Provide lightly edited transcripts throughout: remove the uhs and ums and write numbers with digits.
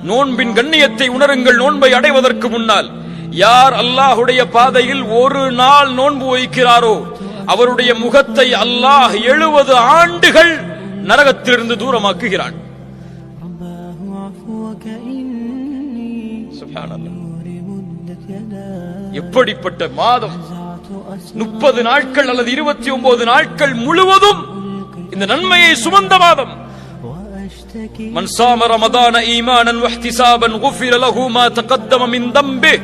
நோன்பின் கண்ணியத்தை உணருங்கள். நோன்பை அடைவதற்கு முன்னால் யார் அல்லாஹுடைய பாதையில் ஒரு நாள் நோன்பு வைக்கிறாரோ அவருடைய முகத்தை அல்லாஹ் 70 ஆண்டுகள் நரகத்திலிருந்து தூரமாக்குகிறான். எப்படிப்பட்ட மாதம்! 30 நாட்கள் அல்லது 29 நாட்கள் முழுவதும் இந்த நன்மையை சுமந்த மாதம். من صام رمضان ايمانا واحتسابا غفر له ما تقدم من ذنبه.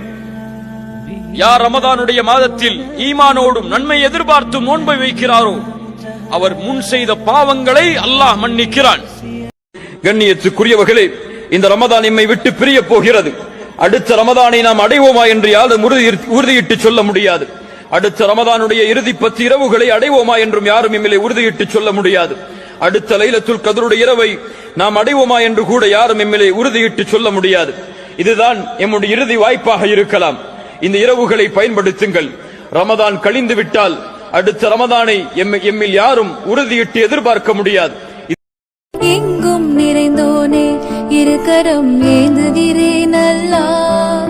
யார் ரமதானுடைய மாதத்தில் ஈமானோடும் நன்மை எதிர்பார்த்தும் நோன்பை வைக்கிறாரோ அவர் முன் செய்த பாவங்களை அல்லாஹ் மன்னிக்கிறான். கண்ணியத்துக்குரியவர்களே, இந்த ரமதான் நம்மை விட்டு பிரிய போகிறது. அடுத்த ரமதானை நாம் அடைவோமா என்று யாரும் உறுதியிட்டு சொல்ல முடியாது. அடுத்த ரமதானுடைய இறுதி 10 இரவுகளை அடைவோமா என்றும் யாரும் எம்மிலே உறுதியிட்டு சொல்ல முடியாது. அடுத்த லைலத்துல் கத்ருடைய இரவை நாம் அடைவோமா என்று கூட யாரும் எம்மிலே உறுதியிட்டு சொல்ல முடியாது. இதுதான் எம்முடைய இறுதி வாய்ப்பாக இருக்கலாம். இந்த இரவுகளை பயன்படுத்துங்கள். ரமதான் கழிந்து விட்டால் அடுத்த ரமதானை எம்மில் யாரும் உறுதியிட்டு எதிர்பார்க்க முடியாது. எங்கும் நிறைந்தோனே இருக்கரம் ஏந்துகிறேன் அல்லாஹ்.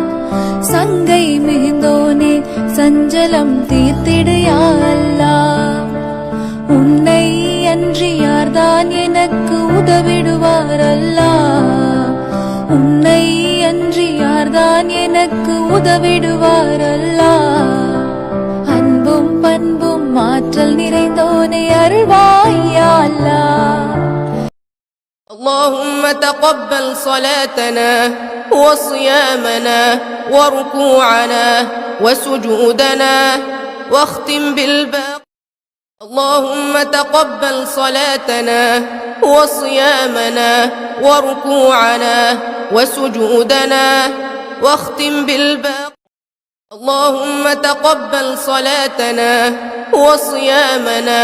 சங்கை மிகுந்தோனே சஞ்சலம் தீர்த்திடு யா அல்லாஹ். உன்னை அன்றி யார்தான் எனக்கு உதவிடுவார் அல்லாஹ். உன்னை அன்றி யார்தான் எனக்கு உதவிடுவார் அல்லாஹ். அன்பும் பண்பும் ஆற்றல் நிறைந்தோனே அருள்வாய் யா அல்லாஹ். اللهم تقبل صلاتنا وصيامنا وركوعنا وسجودنا واختم بالباقي. اللهم تقبل صلاتنا وصيامنا وركوعنا وسجودنا واختم بالباقي. اللهم تقبل صلاتنا وصيامنا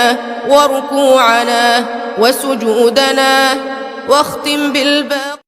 وركوعنا وسجودنا واختم بالباقي.